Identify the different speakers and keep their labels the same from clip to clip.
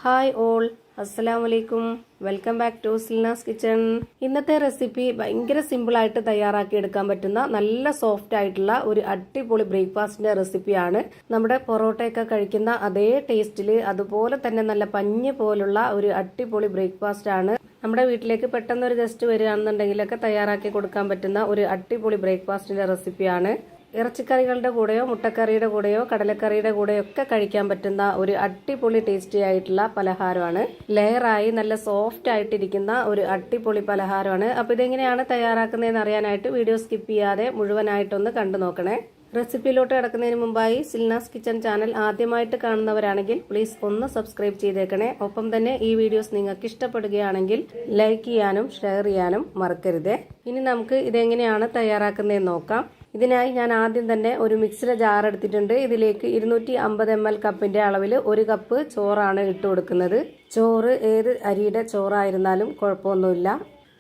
Speaker 1: Hi all, അസ്സലാമലൈക്കും. Welcome back to Silna's kitchen. ഇന്നത്തെ recipe ഭയങ്കര സിമ്പിളായിട്ട് തയ്യാറാക്കി എടുക്കാൻ പറ്റുന്ന നല്ല സോഫ്റ്റ് ആയിട്ടുള്ള ഒരു അടിപൊളി ബ്രേക്ക്ഫാസ്റ്റിന്റെ റെസിപ്പിയാണ്. നമ്മുടെ പൊറോട്ടയൊക്കെ കഴിക്കുന്ന അതേ ടേസ്റ്റിൽ അതുപോലെ തന്നെ നല്ല പഞ്ഞ് പോലുള്ള ഒരു അടിപൊളി ബ്രേക്ക്ഫാസ്റ്റ് ആണ്. നമ്മുടെ വീട്ടിലേക്ക് പെട്ടെന്ന് ഒരു ഗസ്റ്റ് വരികയാണെന്നുണ്ടെങ്കിലൊക്കെ തയ്യാറാക്കി കൊടുക്കാൻ പറ്റുന്ന ഒരു അടിപൊളി ബ്രേക്ക്ഫാസ്റ്റിന്റെ റെസിപ്പിയാണ്. ഇറച്ചിക്കറികളുടെ കൂടെയോ മുട്ടക്കറിയുടെ കൂടെയോ കടലക്കറിയുടെ കൂടെയോ ഒക്കെ കഴിക്കാൻ പറ്റുന്ന ഒരു അടിപൊളി ടേസ്റ്റി ആയിട്ടുള്ള പലഹാരമാണ്. ലെയറായി നല്ല സോഫ്റ്റ് ആയിട്ടിരിക്കുന്ന ഒരു അടിപൊളി പലഹാരമാണ്. അപ്പോൾ ഇതെങ്ങനെയാണ് തയ്യാറാക്കുന്നതെന്ന് അറിയാനായിട്ട് വീഡിയോ സ്കിപ്പ് ചെയ്യാതെ മുഴുവനായിട്ടൊന്ന് കണ്ടു നോക്കണേ. റെസിപ്പിയിലോട്ട് കിടക്കുന്നതിന് മുമ്പായി സിൽനാസ് കിച്ചൺ ചാനൽ ആദ്യമായിട്ട് കാണുന്നവരാണെങ്കിൽ പ്ലീസ് ഒന്ന് സബ്സ്ക്രൈബ് ചെയ്തേക്കണേ. ഒപ്പം തന്നെ ഈ വീഡിയോസ് നിങ്ങൾക്ക് ഇഷ്ടപ്പെടുകയാണെങ്കിൽ ലൈക്ക് ചെയ്യാനും ഷെയർ ചെയ്യാനും മറക്കരുത്. ഇനി നമുക്ക് ഇതെങ്ങനെയാണ് തയ്യാറാക്കുന്നതെന്ന് നോക്കാം. ഇതിനായി ഞാൻ ആദ്യം തന്നെ ഒരു മിക്സിയുടെ ജാർ എടുത്തിട്ടുണ്ട്. ഇതിലേക്ക് 250 ml കപ്പിന്റെ അളവിൽ 1 കപ്പ് ചോറാണ് ഇട്ട് കൊടുക്കുന്നത്. ചോറ് ഏത് അരിയുടെ ചോറായിരുന്നാലും കുഴപ്പമൊന്നുമില്ല.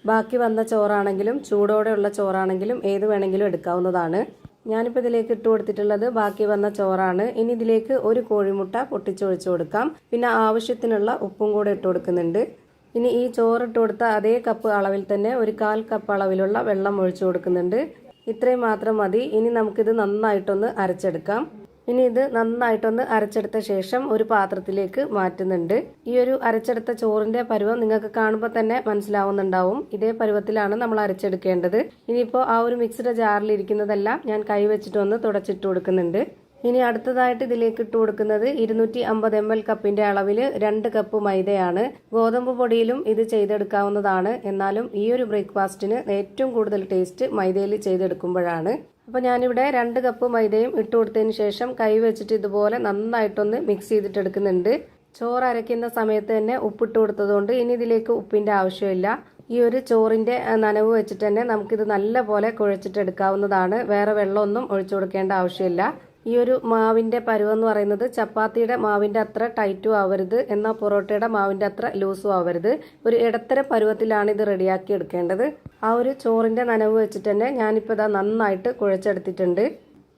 Speaker 1: ബാക്കി വന്ന ചോറാണെങ്കിലും ചൂടോടെയുള്ള ചോറാണെങ്കിലും ഏത് വേണമെങ്കിലും എടുക്കാവുന്നതാണ്. ഞാനിപ്പോൾ ഇതിലേക്ക് ഇട്ട് കൊടുത്തിട്ടുള്ളത് ബാക്കി വന്ന ചോറാണ്. ഇനി ഇതിലേക്ക് ഒരു കോഴിമുട്ട പൊട്ടിച്ചൊഴിച്ചു കൊടുക്കാം. പിന്നെ ആവശ്യത്തിനുള്ള ഉപ്പും കൂടെ ഇട്ട് കൊടുക്കുന്നുണ്ട്. ഇനി ഈ ചോറിട്ട് കൊടുത്ത അതേ കപ്പ് അളവിൽ തന്നെ ഒരു 1/4 കപ്പ് അളവിലുള്ള വെള്ളം ഒഴിച്ചു കൊടുക്കുന്നുണ്ട്. ഇത്രയും മാത്രം മതി. ഇനി നമുക്കിത് നന്നായിട്ടൊന്ന് അരച്ചെടുക്കാം. ഇനി ഇത് നന്നായിട്ടൊന്ന് അരച്ചെടുത്ത ശേഷം ഒരു പാത്രത്തിലേക്ക് മാറ്റുന്നുണ്ട്. ഈ ഒരു അരച്ചെടുത്ത ചോറിന്റെ പരുവം നിങ്ങൾക്ക് കാണുമ്പോൾ തന്നെ മനസ്സിലാവുന്നുണ്ടാവും. ഇതേ പരുവത്തിലാണ് നമ്മൾ അരച്ചെടുക്കേണ്ടത്. ഇനിയിപ്പോൾ ആ ഒരു മിക്സിയുടെ ജാറിൽ ഇരിക്കുന്നതെല്ലാം ഞാൻ കൈ വെച്ചിട്ടൊന്ന് തുടച്ചിട്ട് കൊടുക്കുന്നുണ്ട്. ഇനി അടുത്തതായിട്ട് ഇതിലേക്ക് ഇട്ട് കൊടുക്കുന്നത് 250 ml കപ്പിന്റെ അളവിൽ 2 കപ്പ് മൈദയാണ്. ഗോതമ്പ് പൊടിയിലും ഇത് ചെയ്തെടുക്കാവുന്നതാണ്. എന്നാലും ഈ ഒരു ബ്രേക്ക്ഫാസ്റ്റിന് ഏറ്റവും കൂടുതൽ ടേസ്റ്റ് മൈദയിൽ ചെയ്തെടുക്കുമ്പോഴാണ്. അപ്പോൾ ഞാനിവിടെ 2 കപ്പ് മൈദയും ഇട്ട് കൊടുത്തതിന് ശേഷം കൈ വെച്ചിട്ട് ഇതുപോലെ നന്നായിട്ടൊന്ന് മിക്സ് ചെയ്തിട്ടെടുക്കുന്നുണ്ട്. ചോറ് അരയ്ക്കുന്ന സമയത്ത് തന്നെ ഉപ്പിട്ട് കൊടുത്തതുകൊണ്ട് ഇനി ഇതിലേക്ക് ഉപ്പിന്റെ ആവശ്യമില്ല. ഈ ഒരു ചോറിന്റെ നനവ് വെച്ചിട്ട് തന്നെ നമുക്കിത് നല്ല പോലെ കുഴച്ചിട്ടെടുക്കാവുന്നതാണ്. വേറെ വെള്ളമൊന്നും ഒഴിച്ചു കൊടുക്കേണ്ട ആവശ്യമില്ല. ഈ ഒരു മാവിന്റെ പരുവം എന്ന് പറയുന്നത് ചപ്പാത്തിയുടെ മാവിന്റെ അത്ര ടൈറ്റും ആവരുത്, എന്നാൽ പൊറോട്ടയുടെ മാവിന്റെ അത്ര ലൂസും ആവരുത്. ഒരു ഇടത്തര പരുവത്തിലാണ് ഇത് റെഡിയാക്കി എടുക്കേണ്ടത്. ആ ഒരു ചോറിന്റെ നനവ് വെച്ചിട്ട് തന്നെ ഞാനിപ്പോൾ ഇതാ നന്നായിട്ട് കുഴച്ചെടുത്തിട്ടുണ്ട്.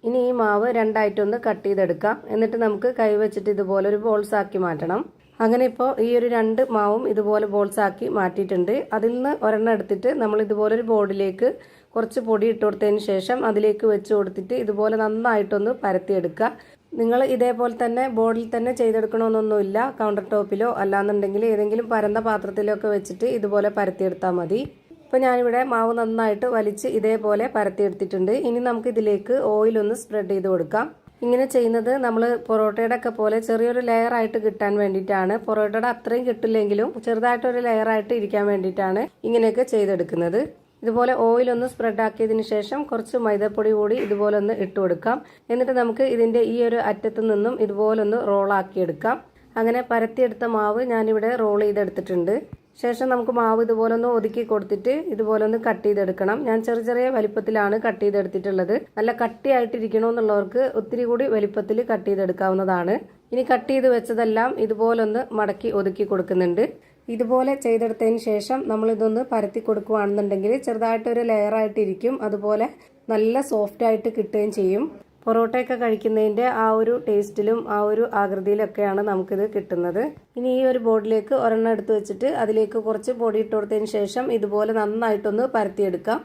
Speaker 1: ഇനി ഈ മാവ് രണ്ടായിട്ടൊന്ന് കട്ട് ചെയ്തെടുക്കാം. എന്നിട്ട് നമുക്ക് കൈ വെച്ചിട്ട് ഇതുപോലെ ഒരു ബോൾസ് ആക്കി മാറ്റണം. അങ്ങനെ ഇപ്പോൾ ഈ ഒരു 2 മാവും ഇതുപോലെ ബോൾസ് ആക്കി മാറ്റിയിട്ടുണ്ട്. അതിൽ നിന്ന് ഒരെണ്ണം എടുത്തിട്ട് നമ്മൾ ഇതുപോലെ ഒരു ബോർഡിലേക്ക് കുറച്ച് പൊടി ഇട്ട് കൊടുത്തതിന് ശേഷം അതിലേക്ക് വെച്ച് കൊടുത്തിട്ട് ഇതുപോലെ നന്നായിട്ടൊന്ന് പരത്തിയെടുക്കുക. നിങ്ങൾ ഇതേപോലെ തന്നെ ബോർഡിൽ തന്നെ ചെയ്തെടുക്കണമെന്നൊന്നുമില്ല. കൗണ്ടർ ടോപ്പിലോ അല്ലാന്നുണ്ടെങ്കിൽ ഏതെങ്കിലും പരന്ന പാത്രത്തിലോ ഒക്കെ വെച്ചിട്ട് ഇതുപോലെ പരത്തിയെടുത്താൽ മതി. ഇപ്പോൾ ഞാനിവിടെ മാവ് നന്നായിട്ട് വലിച്ച് ഇതേപോലെ പരത്തിയെടുത്തിട്ടുണ്ട്. ഇനി നമുക്ക് ഇതിലേക്ക് ഓയിലൊന്ന് സ്പ്രെഡ് ചെയ്ത് കൊടുക്കാം. ഇങ്ങനെ ചെയ്യുന്നത് നമ്മൾ പൊറോട്ടയുടെ ഒക്കെ പോലെ ചെറിയൊരു ലെയർ ആയിട്ട് കിട്ടാൻ വേണ്ടിയിട്ടാണ്. പൊറോട്ടയുടെ അത്രയും കിട്ടില്ലെങ്കിലും ചെറുതായിട്ടൊരു ലെയർ ആയിട്ട് ഇരിക്കാൻ വേണ്ടിയിട്ടാണ് ഇങ്ങനെയൊക്കെ ചെയ്തെടുക്കുന്നത്. ഇതുപോലെ ഓയിലൊന്ന് സ്പ്രെഡ് ആക്കിയതിന് ശേഷം കുറച്ച് മൈദപ്പൊടി കൂടി ഇതുപോലെ ഒന്ന് ഇട്ട് കൊടുക്കാം. എന്നിട്ട് നമുക്ക് ഇതിന്റെ ഈ ഒരു അറ്റത്ത് നിന്നും ഇതുപോലൊന്ന് റോളാക്കി എടുക്കാം. അങ്ങനെ പരത്തിയെടുത്ത മാവ് ഞാനിവിടെ റോൾ ചെയ്തെടുത്തിട്ടുണ്ട്. ശേഷം നമുക്ക് മാവ് ഇതുപോലെ ഒന്ന് ഒതുക്കി കൊടുത്തിട്ട് ഇതുപോലെ ഒന്ന് കട്ട് ചെയ്തെടുക്കണം. ഞാൻ ചെറിയ ചെറിയ വലിപ്പത്തിലാണ് കട്ട് ചെയ്തെടുത്തിട്ടുള്ളത്. നല്ല കട്ടിയായിട്ടിരിക്കണമെന്നുള്ളവർക്ക് ഒത്തിരി കൂടി വലിപ്പത്തിൽ കട്ട് ചെയ്തെടുക്കാവുന്നതാണ്. ഇനി കട്ട് ചെയ്ത് വെച്ചതെല്ലാം ഇതുപോലൊന്ന് മടക്കി ഒതുക്കി കൊടുക്കുന്നുണ്ട്. ഇതുപോലെ ചെയ്തെടുത്തതിന് ശേഷം നമ്മൾ ഇതൊന്ന് പരത്തി കൊടുക്കുകയാണെന്നുണ്ടെങ്കിൽ ചെറുതായിട്ടൊരു ലെയറായിട്ടിരിക്കും. അതുപോലെ നല്ല സോഫ്റ്റ് ആയിട്ട് കിട്ടുകയും ചെയ്യും. പൊറോട്ടയൊക്കെ കഴിക്കുന്നതിൻ്റെ ആ ഒരു ടേസ്റ്റിലും ആ ഒരു ആകൃതിയിലൊക്കെയാണ് നമുക്കിത് കിട്ടുന്നത്. ഇനി ഈ ഒരു ബോർഡിലേക്ക് ഒരെണ്ണം എടുത്ത് വെച്ചിട്ട് അതിലേക്ക് കുറച്ച് പൊടി ഇട്ട് കൊടുത്തതിന് ശേഷം ഇതുപോലെ നന്നായിട്ടൊന്ന് പരത്തിയെടുക്കാം.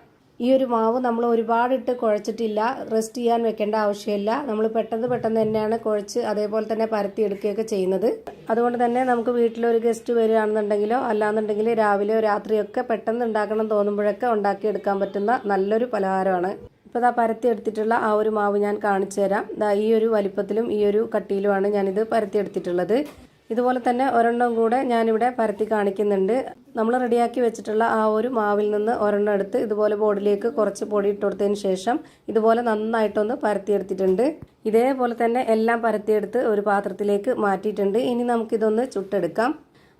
Speaker 1: ഈ ഒരു മാവ് നമ്മൾ ഒരുപാടിട്ട് കുഴച്ചിട്ടില്ല. റെസ്റ്റ് ചെയ്യാൻ വെക്കേണ്ട ആവശ്യമില്ല. നമ്മൾ പെട്ടെന്ന് തന്നെയാണ് കുഴച്ച് അതേപോലെ തന്നെ പരത്തിയെടുക്കുകയൊക്കെ ചെയ്യുന്നത്. അതുകൊണ്ട് തന്നെ നമുക്ക് വീട്ടിലൊരു ഗസ്റ്റ് വരികയാണെന്നുണ്ടെങ്കിലോ അല്ലാന്നുണ്ടെങ്കിൽ രാവിലെയോ രാത്രിയൊക്കെ പെട്ടെന്ന് ഉണ്ടാക്കണം തോന്നുമ്പോഴൊക്കെ ഉണ്ടാക്കിയെടുക്കാൻ പറ്റുന്ന നല്ലൊരു പലഹാരമാണ്. ഇപ്പോൾ ഇതാ പരത്തിയെടുത്തിട്ടുള്ള ആ ഒരു മാവ് ഞാൻ കാണിച്ചു തരാം. ഈ ഒരു വലിപ്പത്തിലും ഈ ഒരു കട്ടിയിലുമാണ് ഞാനിത് പരത്തിയെടുത്തിട്ടുള്ളത്. ഇതുപോലെ തന്നെ ഒരെണ്ണം കൂടെ ഞാനിവിടെ പരത്തി കാണിക്കുന്നുണ്ട്. നമ്മൾ റെഡിയാക്കി വെച്ചിട്ടുള്ള ആ ഒരു മാവിൽ നിന്ന് ഒരെണ്ണം എടുത്ത് ഇതുപോലെ ബോർഡിലേക്ക് കുറച്ച് പൊടി ഇട്ട് കൊടുത്തതിന് ശേഷം ഇതുപോലെ നന്നായിട്ടൊന്ന് പരത്തിയെടുത്തിട്ടുണ്ട്. ഇതേപോലെ തന്നെ എല്ലാം പരത്തിയെടുത്ത് ഒരു പാത്രത്തിലേക്ക് മാറ്റിയിട്ടുണ്ട്. ഇനി നമുക്കിതൊന്ന് ചുട്ടെടുക്കാം.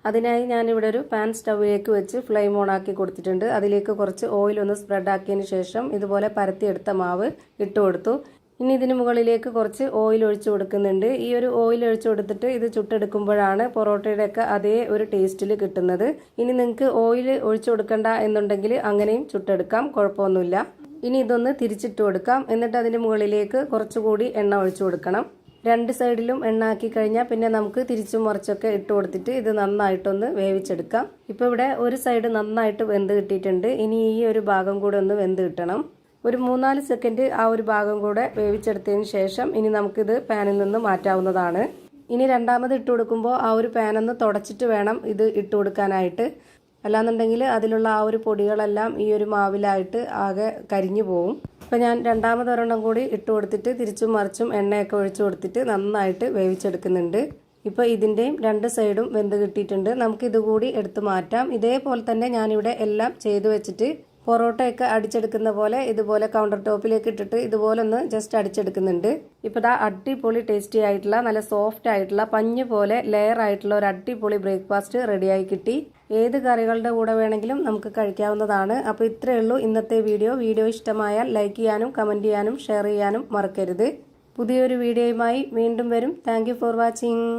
Speaker 1: അതിനായി ഞാനിവിടെ ഒരു പാൻ സ്റ്റൗവിലേക്ക് വെച്ച് ഫ്ലെയിം ഓൺ ആക്കി കൊടുത്തിട്ടുണ്ട്. അതിലേക്ക് കുറച്ച് ഓയിൽ ഒന്ന് സ്പ്രെഡ് ആക്കിയതിന് ശേഷം ഇതുപോലെ പരത്തിയെടുത്ത മാവ് ഇട്ട് കൊടുത്തു. ഇനി ഇതിന് മുകളിലേക്ക് കുറച്ച് ഓയിൽ ഒഴിച്ചു കൊടുക്കുന്നുണ്ട്. ഈ ഒരു ഓയിൽ ഒഴിച്ചു കൊടുത്തിട്ട് ഇത് ചുട്ടെടുക്കുമ്പോഴാണ് പൊറോട്ടയുടെ ഒക്കെ അതേ ഒരു ടേസ്റ്റിൽ കിട്ടുന്നത്. ഇനി നിങ്ങൾക്ക് ഓയിൽ ഒഴിച്ചു കൊടുക്കണ്ട എന്നുണ്ടെങ്കിൽ അങ്ങനെയും ചുട്ടെടുക്കാം, കുഴപ്പമൊന്നുമില്ല. ഇനി ഇതൊന്ന് തിരിച്ചിട്ട് കൊടുക്കാം. എന്നിട്ട് അതിന് മുകളിലേക്ക് കുറച്ചുകൂടി എണ്ണ ഒഴിച്ചു കൊടുക്കണം. രണ്ട് സൈഡിലും എണ്ണ ആക്കി കഴിഞ്ഞാൽ പിന്നെ നമുക്ക് തിരിച്ചും മറിച്ചൊക്കെ ഇട്ട് കൊടുത്തിട്ട് ഇത് നന്നായിട്ടൊന്ന് വേവിച്ചെടുക്കാം. ഇപ്പോൾ ഇവിടെ ഒരു സൈഡ് നന്നായിട്ട് വെന്ത് കിട്ടിയിട്ടുണ്ട്. ഇനി ഈ ഒരു ഭാഗം കൂടെ ഒന്ന് വെന്ത് കിട്ടണം. ഒരു 3-4 സെക്കൻഡ് ആ ഒരു ഭാഗം കൂടെ വേവിച്ചെടുത്തതിന് ശേഷം ഇനി നമുക്കിത് പാനിൽ നിന്ന് മാറ്റാവുന്നതാണ്. ഇനി രണ്ടാമത് ഇട്ട് കൊടുക്കുമ്പോൾ ആ ഒരു പാനൊന്ന് തുടച്ചിട്ട് വേണം ഇത് ഇട്ട് കൊടുക്കാനായിട്ട്. അല്ലാന്നുണ്ടെങ്കിൽ അതിലുള്ള ആ ഒരു പൊടികളെല്ലാം ഈ ഒരു മാവിലായിട്ട് ആകെ കരിഞ്ഞു പോവും. അപ്പോൾ ഞാൻ രണ്ടാമതൊരെണ്ണം കൂടി ഇട്ട് കൊടുത്തിട്ട് തിരിച്ചും മറിച്ചും എണ്ണയൊക്കെ ഒഴിച്ചു കൊടുത്തിട്ട് നന്നായിട്ട് വേവിച്ചെടുക്കുന്നുണ്ട്. ഇപ്പോൾ ഇതിൻ്റെയും രണ്ട് സൈഡും വെന്ത് കിട്ടിയിട്ടുണ്ട്. നമുക്കിത് കൂടി എടുത്ത് മാറ്റാം. ഇതേപോലെ തന്നെ ഞാനിവിടെ എല്ലാം ചെയ്തു വെച്ചിട്ട് പൊറോട്ടയൊക്കെ അടിച്ചെടുക്കുന്ന പോലെ ഇതുപോലെ കൗണ്ടർ ടോപ്പിലേക്ക് ഇട്ടിട്ട് ഇതുപോലെ ഒന്ന് ജസ്റ്റ് അടിച്ചെടുക്കുന്നുണ്ട്. ഇപ്പോൾ ദാ അടിപൊളി ടേസ്റ്റി ആയിട്ടുള്ള നല്ല സോഫ്റ്റ് ആയിട്ടുള്ള പഞ്ഞ് പോലെ ലെയർ ആയിട്ടുള്ള ഒരു അടിപൊളി ബ്രേക്ക്ഫാസ്റ്റ് റെഡിയായി കിട്ടി. ഏത് കറികളുടെ കൂടെ വേണമെങ്കിലും നമുക്ക് കഴിക്കാവുന്നതാണ്. അപ്പോൾ ഇത്രയേ ഉള്ളൂ ഇന്നത്തെ വീഡിയോ ഇഷ്ടമായാൽ ലൈക്ക് ചെയ്യാനും കമൻറ്റ് ചെയ്യാനും ഷെയർ ചെയ്യാനും മറക്കരുത്. പുതിയൊരു വീഡിയോയുമായി വീണ്ടും വരും. Thank you for watching.